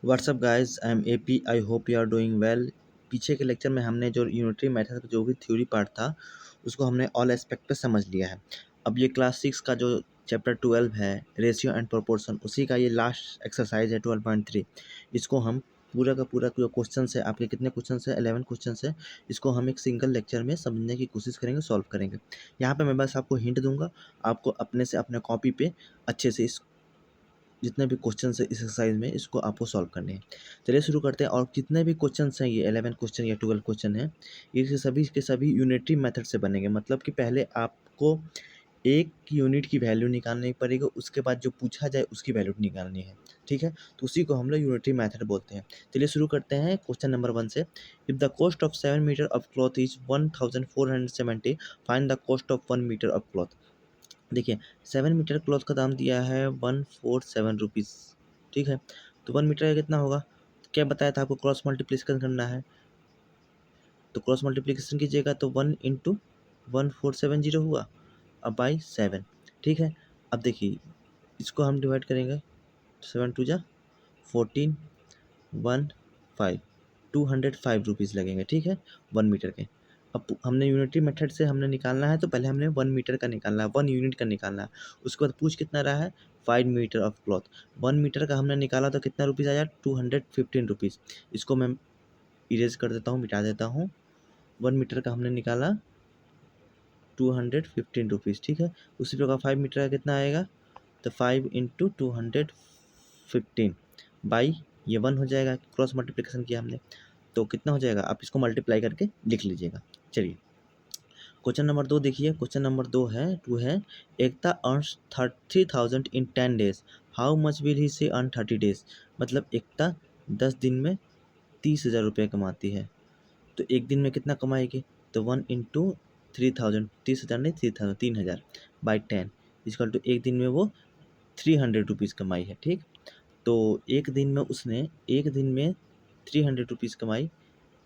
WhatsApp guys, I am AP. I hope you are doing well. पीछे के lecture में हमने जो यूनिटरी मेथड का जो भी थ्योरी पार्ट था उसको हमने ऑल एस्पेक्ट पे समझ लिया है। अब ये क्लास 6 का जो चैप्टर 12 है, रेशियो एंड प्रोपोर्शन, उसी का ये लास्ट एक्सरसाइज है 12.3। इसको हम पूरा का पूरा जो क्वेश्चन है, आपके कितने क्वेश्चन है, 11 क्वेश्चन है, इसको हम एक सिंगल लेक्चर में समझने की कोशिश करेंगे, सॉल्व करेंगे। यहाँ पे मैं बस आपको हिंट दूंगा, आपको अपने से अपने कॉपी पे अच्छे से इस जितने भी क्वेश्चन है इस एक्सरसाइज में इसको आपको सॉल्व करने हैं। चलिए शुरू करते हैं। और जितने भी क्वेश्चन हैं, ये 11 क्वेश्चन या 12 क्वेश्चन है, ये सभी के सभी यूनिटरी मेथड से बनेंगे। मतलब कि पहले आपको एक यूनिट की वैल्यू निकालनी पड़ेगी, उसके बाद जो पूछा जाए उसकी वैल्यू निकालनी है। ठीक है, तो उसी को हम लोग यूनिटरी मेथड बोलते हैं। चलिए शुरू करते हैं क्वेश्चन नंबर 1 से। If the cost of 7 metre of cloth is 1470, find the cost of 1 metre of cloth. देखिए, 7 मीटर क्लॉथ का दाम दिया है 147 रुपीज़। ठीक है, तो 1 मीटर का कितना होगा, क्या बताया था आपको, क्रॉस मल्टीप्लिकेशन करना है। तो क्रॉस मल्टीप्लिकेशन कीजिएगा तो 1 इंटू 1470 हुआ, अब बाई 7। ठीक है, अब देखिए इसको हम डिवाइड करेंगे, 7 टू जा 14, 1 5, 205 रुपीज़ लगेंगे। ठीक है, 1 मीटर के। अब हमने यूनिटरी मेथड से हमने निकालना है, तो पहले हमने 1 मीटर का निकालना है, 1 यूनिट का निकालना है। उसके बाद पूछ कितना रहा है, 5 मीटर ऑफ क्लॉथ। 1 मीटर का हमने निकाला तो कितना रुपीज़ आया, 215 रुपीज़। इसको मैं इरेज कर देता हूँ, मिटा देता हूँ। 1 मीटर का हमने निकाला 215 रुपीज़। ठीक है, उसी प्रकार 5 मीटर का कितना आएगा, तो 5 इंटू 215 बाई ये 1 हो जाएगा, क्रॉस मल्टीप्लिकेशन किया हमने, तो कितना हो जाएगा, आप इसको मल्टीप्लाई करके लिख लीजिएगा। चलिए क्वेश्चन नंबर 2 देखिए। क्वेश्चन नंबर 2 है, Ekta earns 30,000 in 10 days, how much will he से अर्न 30 डेज। मतलब एकता 10 दिन में 30,000 रुपये कमाती है, तो एक दिन में कितना कमाएगी, तो 1 इंटू 3000, 30,000 नहीं, 3000, 3,000 बाई 10 इक्वल टू एक दिन में वो 300 रुपीज़ कमाई है। ठीक, तो एक दिन में उसने एक दिन में 300 रुपीज़ कमाई,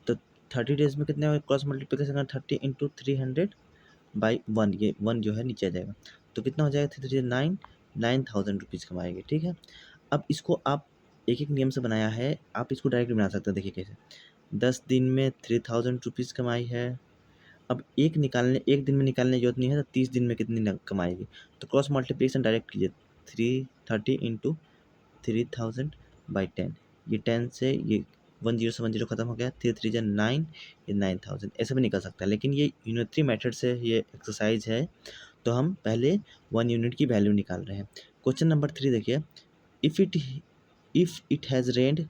तो 30 डेज में कितने, क्रॉस मल्टीप्लिकेशन का 30 इंटू 300 बाई 1, ये 1 जो है नीचे आ जाएगा, तो कितना हो जाएगा, 3 9, 9,000 रुपीज़ कमाएंगे। ठीक है, अब इसको आप एक एक नियम से बनाया है, आप इसको डायरेक्ट बना सकते हैं। देखिए कैसे, 10 दिन में 3000 रुपीज़ कमाई है। अब एक दिन में निकालने की जरूरत नहीं है, तो 30 दिन में कितनी कमाएगी, तो क्रॉस मल्टीप्लिकेशन डायरेक्ट कीजिए, 330 इंटू 3000 बाई 10, ये 10 से ये 10 से 10 खत्म हो गया, 3 3 जा 9, ये 9000, ऐसे भी निकल सकता है। लेकिन ये यूनिटरी मेथड से ये एक्सरसाइज है, तो हम पहले 1 यूनिट की वैल्यू निकाल रहे हैं। क्वेश्चन नंबर 3 देखिए, if it has rained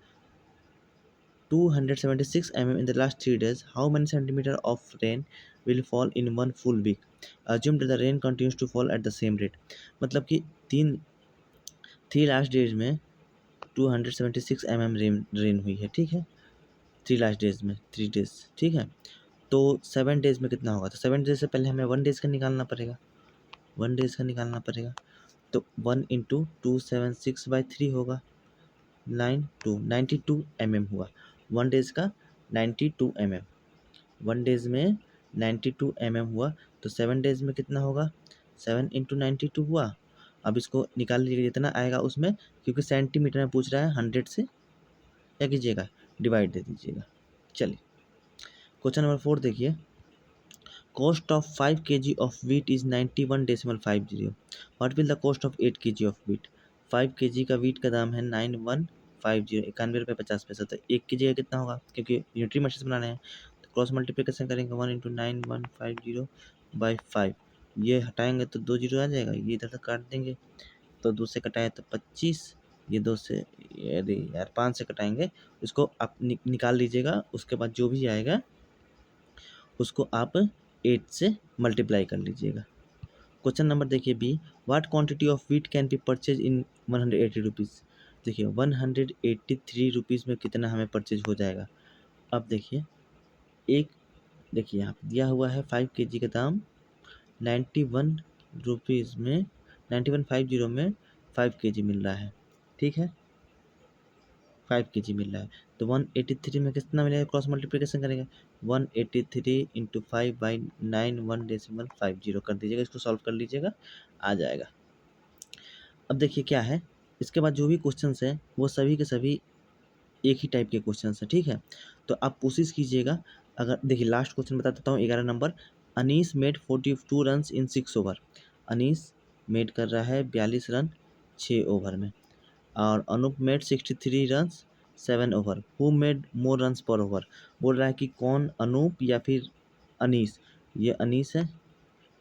276 mm in the last 3 days, how many centimeter of rain will fall in one full week? Assume that the rain continues to fall at the same rate. मतलब कि तीन 3 last days में 276 mm rain हुई है। ठीक है, 3 last days में, 3 days. ठीक है, तो 7 डेज में कितना होगा, तो 7 डेज से पहले हमें 1 डेज का निकालना पड़ेगा, 1 डेज का निकालना पड़ेगा। तो 1 इंटू 276/3 होगा, 92 mm हुआ, 1 डेज का 92 mm, 1 डेज में 92 mm हुआ, तो 7 डेज में कितना होगा, 7 इंटू 92 हुआ। अब इसको निकाल लीजिएगा जितना आएगा उसमें, क्योंकि सेंटीमीटर में पूछ रहा है, 100 से क्या कीजिएगा, डिवाइड दे दीजिएगा। चलिए क्वेश्चन नंबर 4 देखिए, cost of 5 kg of wheat is 91.50। What will the cost of 8 kg of wheat। 5 kg का wheat का दाम है 9150, 91 रुपये 50 पैसा। तो 1 kg का कितना होगा, क्योंकि यूनिटरी मेथड से बनाने हैं, तो क्रॉस मल्टीप्लिकेशन करेंगे, 1 इंटू 9150 बाई 5, ये हटाएंगे तो 2 जीरो आ जाएगा, ये इधर से काट देंगे, तो 2 से कटाए तो 25, ये 2 से, अरे यार 5 से कटाएंगे, इसको आप निकाल लीजिएगा। उसके बाद जो भी आएगा उसको आप 8 से मल्टीप्लाई कर लीजिएगा। क्वेश्चन नंबर देखिए B, what quantity of wheat can be purchase in 180 rupees. देखिए 183 रुपीज़ में कितना हमें परचेज हो जाएगा। अब देखिए एक, देखिए यहाँ पे दिया हुआ है 5 kg का दाम 91 रुपीज़ में, 9150 में 5 kg मिल रहा है। ठीक है, 5 kg मिल रहा है, तो 183 में कितना मिलेगा, क्रॉस मल्टीप्लिकेशन करेंगे, 183 इंटू 5/91.50 कर दीजिएगा, इसको सॉल्व कर लीजिएगा, आ जाएगा। अब देखिए क्या है, इसके बाद जो भी क्वेश्चंस हैं वो सभी के सभी एक ही टाइप के क्वेश्चन हैं, ठीक है। तो आप कोशिश कीजिएगा। अगर देखिए लास्ट क्वेश्चन बता देता हूँ, 11 number. Anees made 42 run in 6 over. Anees made कर रहा है 42 रन 6 ओवर में। और Anoop made 63 run 7 over. Who made more run per over? बोल रहा है कि कौन, अनूप या फिर अनीस। ये अनीस है,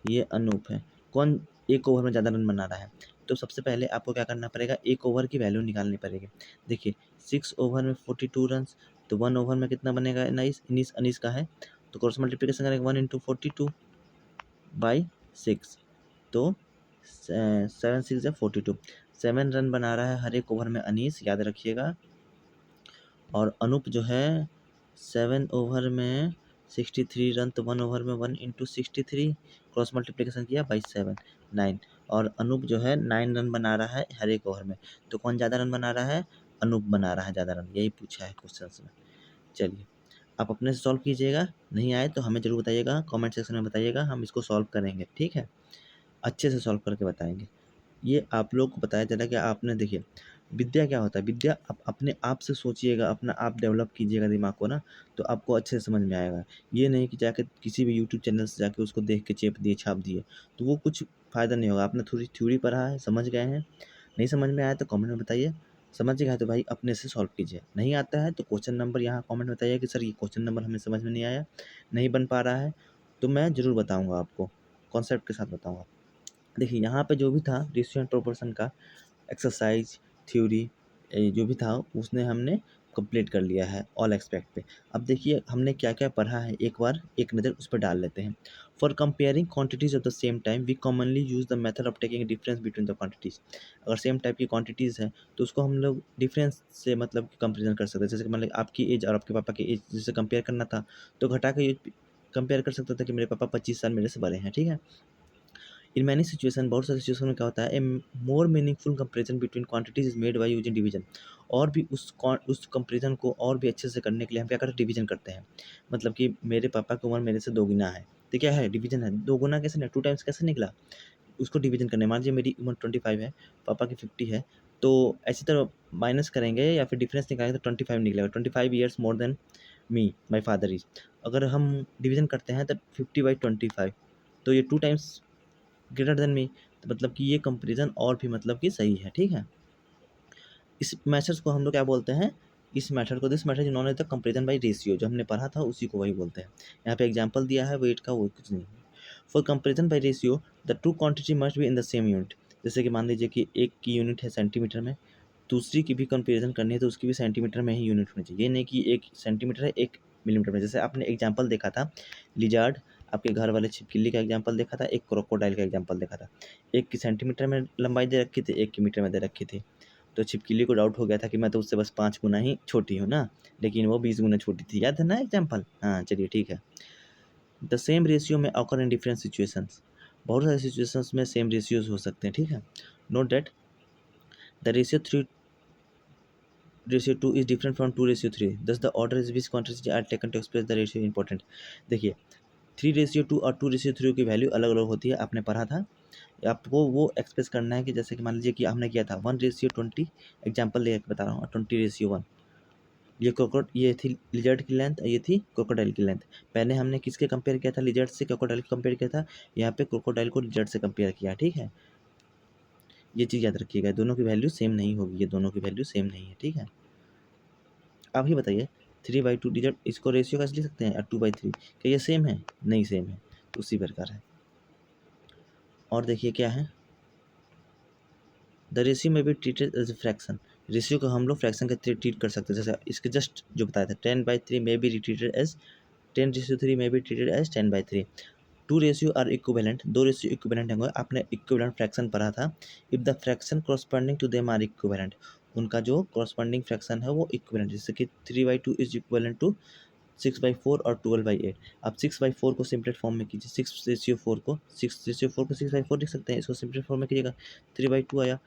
ये अनूप है। कौन एक ओवर में ज़्यादा रन बना रहा है? तो सबसे पहले आपको क्या करना पड़ेगा, एक ओवर की वैल्यू निकालनी पड़ेगी। देखिए 6 ओवर में 42 रन, तो 1 ओवर में कितना बनेगा? अनीस अनीस अनीस का है, तो क्रॉस मल्टीप्लिकेशन करेंगे 1 इंटू 42/6। तो 7 6 या 42, 7 रन बना रहा है हर एक ओवर में अनीस, याद रखिएगा। और अनूप जो है 7 ओवर में 63 रन, तो 1 ओवर में 1 इंटू 63, क्रॉस मल्टीप्लिकेशन किया बाई 7, 9। और अनूप जो है 9 रन बना रहा है हर एक ओवर में। तो कौन ज़्यादा रन बना रहा है? अनूप बना रहा है ज़्यादा रन, यही पूछा है क्वेश्चन में। चलिए आप अपने से सॉल्व कीजिएगा, नहीं आए तो हमें ज़रूर बताइएगा, कमेंट सेक्शन में बताइएगा, हम इसको सॉल्व करेंगे, ठीक है। अच्छे से सॉल्व करके बताएंगे। ये आप लोग को बताया चला कि आपने, देखिए विद्या क्या होता है, विद्या आप अपने आप से सोचिएगा, अपना आप डेवलप कीजिएगा दिमाग को ना, तो आपको अच्छे से समझ में आएगा। ये नहीं कि जाके किसी भी यूट्यूब चैनल से जाके उसको देख के चेप दिए, छाप दिए, तो वो कुछ फ़ायदा नहीं होगा। आपने थोड़ी थ्योरी पढ़ा है, समझ गए हैं, नहीं समझ में आया तो कमेंट में बताइए, समझ गए तो भाई अपने से सॉल्व कीजिए, नहीं आता है तो क्वेश्चन नंबर यहाँ कमेंट में बताइए कि सर ये क्वेश्चन नंबर हमें समझ में नहीं आया, नहीं बन पा रहा है, तो मैं ज़रूर बताऊँगा आपको, कॉन्सेप्ट के साथ बताऊँगा। देखिए यहाँ पे जो भी था रेशियो एंड प्रोपोर्शन का एक्सरसाइज, थ्योरी, जो भी था उसने हमने कंप्लीट कर लिया है ऑल एस्पेक्ट पे। अब देखिए हमने क्या क्या पढ़ा है, एक बार एक नज़र उस पर डाल लेते हैं। For comparing quantities of the same time we commonly use the method of taking difference between the quantities. अगर सेम टाइप की क्वांटिटीज़ हैं तो उसको हम लोग डिफरेंस से मतलब कंपेरिजन कर सकते हैं। जैसे कि मान लीजिए आपकी एज और आपके पापा की एज जिससे कंपेयर करना था, तो घटा के कंपेयर कर सकते थे कि मेरे पापा 25 साल मेरे से बड़े हैं, ठीक है। इन मैनी सिचुएशन, बहुत सारी सिचुएशन में क्या होता है, a more meaningful comparison between quantities is made by using division. और भी उस कंपेरिजन को और भी अच्छे से करने के लिए हम क्या करते हैं, डिवीजन करते हैं। मतलब कि मेरे पापा की उम्र मेरे से 2 गुना है, तो क्या है, डिवीजन है। 2 गुना कैसे निकला, 2 टाइम्स कैसे निकला, उसको डिवीजन करने। मान लीजिए मेरी उम्र 25 है, पापा की 50 है, तो ऐसी तरह माइनस करेंगे या फिर डिफरेंस निकालेंगे तो 25 निकलेगा। 25 years more than me my father is. अगर हम डिवीजन करते हैं तो 50/25, तो ये 2 टाइम्स ग्रेटर देन मी, तो मतलब कि ये कंपैरिजन और भी मतलब कि सही है, ठीक है। इस मेथड्स को हम लोग क्या बोलते हैं, इस मेथड को, this method is known as the comparison by ratio, जो हमने पढ़ा था उसी को वही बोलते हैं। यहाँ पे एग्जांपल दिया है वेट का, वो कुछ नहीं। For comparison by ratio the two quantity must be in the same unit. जैसे कि मान लीजिए कि एक की यूनिट है सेंटीमीटर में, दूसरी की भी कंपैरिजन करनी है तो उसकी भी सेंटीमीटर में ही यूनिट होनी चाहिए। ये नहीं कि एक सेंटीमीटर है, एक मिलीमीटर में। जैसे आपने एग्जांपल देखा था लिजार्ड, आपके घर वाले छिपकली का एग्जांपल देखा था, एक क्रोकोडाइल का एग्जांपल देखा था। एक की सेंटीमीटर में लंबाई दे रखी थी, एक की मीटर में दे रखी थी। तो छिपकली को डाउट हो गया था कि मैं तो उससे बस 5 गुना ही छोटी हूँ ना, लेकिन वो 20 गुना छोटी थी। याद है ना एग्जांपल? हाँ, चलिए ठीक है। द सेम रेशियो में ऑकर इन डिफरेंट सिचुएशंस। बहुत सारे सिचुएशंस में सेम रेशियोज हो सकते हैं, ठीक है। Note that the ratio 2 is different from 2:3, thus the order is which quantities are taken to express the ratio important। देखिए 3:2 और 2:3 की वैल्यू अलग अलग होती है, आपने पढ़ा था। आपको वो एक्सप्रेस करना है कि जैसे कि मान लीजिए कि हमने किया था 1:20, एग्जाम्पल लेकर बता रहा हूँ, 20:1। ये थी लिजर्ड की लेंथ, ये थी क्रोकोडाइल की लेंथ। पहले हमने किसके कंपेयर किया था, लिजर्ड से क्रोकोडाइल को कंपेयर किया था, यहाँ पे क्रोकोडाइल को लिजर्ड से कंपेयर किया, ठीक है। ये चीज़ याद रखिएगा, दोनों की वैल्यू सेम नहीं होगी, ये दोनों की वैल्यू सेम नहीं है, ठीक है। आप ही बताइए 3/2 डिजिट इसको रेशियो कैसे लिख सकते हैं, और 2/3 क्या ये सेम है? नहीं सेम है, तो उसी प्रकार है। और देखिए क्या है, द रेशियो में भी treated as a fraction. Ratio को हम लोग फ्रैक्शन के थ्री ट्रीट कर सकते हैं। जैसे इसके जस्ट जो बताया था 10/3 में बी ट्रीटेड एज 10:3 में be treated as 10/3। Two ratio are equivalent, दो रेशियो इक्विवेलेंट होंगे। आपने इक्विवेलेंट फ्रैक्शन पढ़ा था। If the fraction corresponding to them are equivalent, उनका जो कॉरस्पॉन्डिंग फ्रैक्शन है वो इक्विवेलेंट, जैसे कि 3/2 इज इक्विवेलेंट टू 6/4 और 12/8। आप 6/4 को सिंपलेट फॉर्म में कीजिए, 6:4 को 6/4 लिख सकते हैं, इसको सिंपलेट फॉर्म में कीजिएगा 3/2 आया।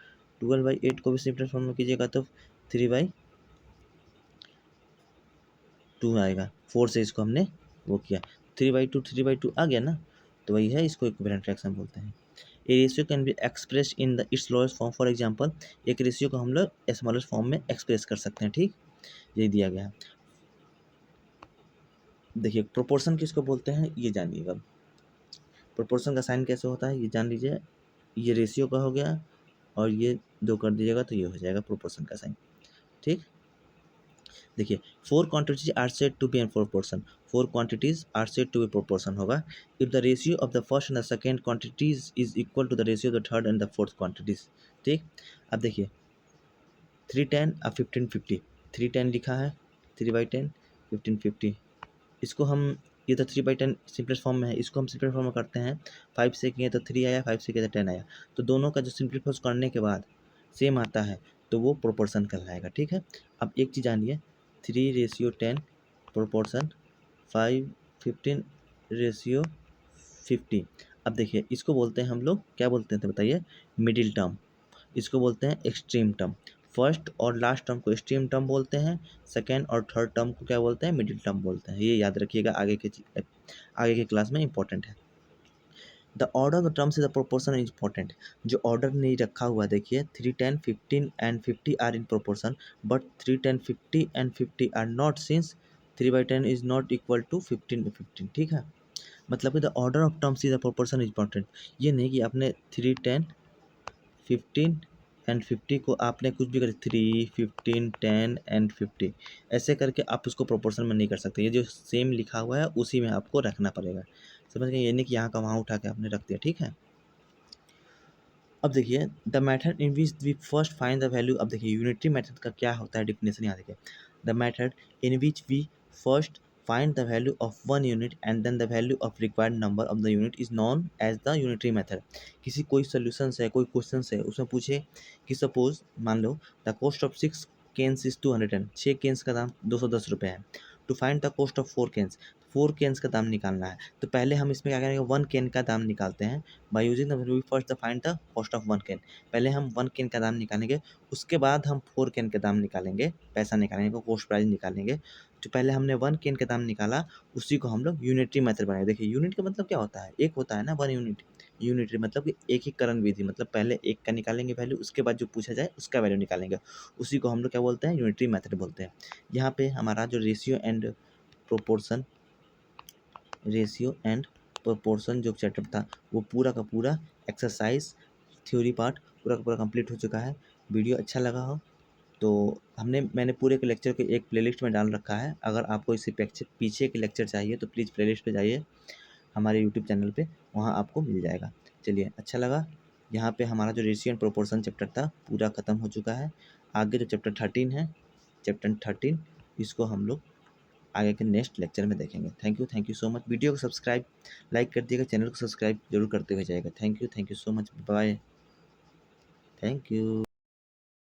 12/8 को भी सिंपलेट फॉर्म में कीजिएगा तो 3/2 आएगा। 4 से इसको हमने वो किया, 3/2 आ गया ना, तो वही है, इसको इक्विवेलेंट फ्रैक्शन बोलते हैं। ए ratio can be express in the it's lowest form. For example एक रेशियो को हम लोग स्मॉलेस्ट फॉर्म में एक्सप्रेस कर सकते हैं, ठीक, ये दिया गया है। देखिए प्रोपोर्शन किसको बोलते हैं ये जानिएगा। प्रोपोर्शन का साइन कैसे होता है ये जान लीजिए। ये रेशियो का हो गया और ये दो कर दीजिएगा तो ये हो जाएगा प्रोपोर्शन का साइन, ठीक। देखिए four quantities are said to be in proportion. Four quantities are said to be proportion होगा if the ratio of the first and the second quantities is equal to the ratio of the third and the fourth quantities, ठीक। अब देखिए 310 और 1550, 310 लिखा है, 3/10, 1550, इसको हम, ये तो 3/10 सिंपलेस्ट फॉर्म में है, इसको हम सिंपलेस्ट फॉर्म में करते हैं। 5 से किए तो 3 आया, 5 से किए तो 10 आया, तो दोनों का जो सिंपलीफाई करने के बाद सेम आता है तो वो प्रोपोर्शन कहलाएगा, ठीक है। अब एक चीज़ जानिए, 3:10 प्रोपोर्शन, 5:15:50। अब देखिए इसको बोलते हैं हम लोग, क्या बोलते हैं तो बताइए, मिडिल टर्म। इसको बोलते हैं एक्सट्रीम टर्म। फर्स्ट और लास्ट टर्म को एक्सट्रीम टर्म बोलते हैं, सेकेंड और थर्ड टर्म को क्या बोलते हैं, मिडिल टर्म बोलते हैं। ये याद रखिएगा, आगे के क्लास में इंपॉर्टेंट है। The order of the terms is the proportion is important. जो ऑर्डर नहीं रखा हुआ देखिए, 310, 15 and 50 are in proportion, but 310, 50 and 50 are not, since 3/10 is not equal to 15/15, ठीक है। मतलब कि the order of terms is the proportion is important. ये नहीं कि आपने 310, 15 एंड 50 को आपने कुछ भी कर, 3, 15, 10 एंड 50 ऐसे करके आप उसको प्रोपोर्शन में नहीं कर सकते। ये जो सेम लिखा हुआ है उसी में आपको रखना पड़ेगा, समझ गए। ये नहीं कि यहाँ का वहाँ उठा के आपने रख दिया, ठीक है। अब देखिए the method in which we first find the value. अब देखिए यूनिटरी मेथड का क्या होता है डिफिनेशन, यहाँ देखिए, the method in which we first find the value of one unit and then the value of required number of the unit is known as the unitary method। किसी कोई solution है, कोई क्वेश्चन है, उसमें पूछे कि सपोज मान लो the cost of 6 cans is 210, 6 cans का दाम 210 रुपये है। To find the cost of 4 cans, 4 cans का दाम निकालना है, तो पहले हम इसमें क्या करेंगे, 1 केन का दाम निकालते हैं by using the we first the find the cost of 1 can. पहले हम 1 केन का दाम निकालेंगे, उसके बाद हम 4 केन का दाम निकालेंगे, पैसा निकालेंगे, कॉस्ट प्राइस निकालेंगे। जो पहले हमने 1 केन का दाम निकाला उसी को हम लोग यूनिटरी मेथड बनाएंगे। देखिए यूनिट का मतलब क्या होता है, एक होता है ना 1 यूनिट। यूनिटरी मतलब कि एक ही करण विधि, मतलब पहले एक का निकालेंगे वैल्यू, उसके बाद जो पूछा जाए उसका वैल्यू निकालेंगे, उसी को हम लोग क्या बोलते हैं, यूनिटरी मेथड बोलते हैं। यहाँ पे हमारा जो प्रोपोर्शन रेशियो एंड प्रोपोर्शन जो चैप्टर था वो पूरा का पूरा एक्सरसाइज थ्योरी पार्ट पूरा का पूरा कंप्लीट हो चुका है। वीडियो अच्छा लगा हो तो मैंने पूरे के लेक्चर को एक प्लेलिस्ट में डाल रखा है। अगर आपको इससे पीछे के लेक्चर चाहिए तो प्लीज़ प्लेलिस्ट पे जाइए हमारे यूट्यूब चैनल पे, वहाँ आपको मिल जाएगा। चलिए अच्छा लगा, यहाँ पे हमारा जो रेशियो एंड प्रोपोर्शन चैप्टर था पूरा ख़त्म हो चुका है। आगे जो चैप्टर 13 है, चैप्टर 13 इसको हम लोग आगे के नेक्स्ट लेक्चर में देखेंगे। Thank you so much. Video को सब्सक्राइब लाइक कर दिएगा, चैनल को सब्सक्राइब जरूर करते हुए जाएगा। Thank you so much, bye, thank you.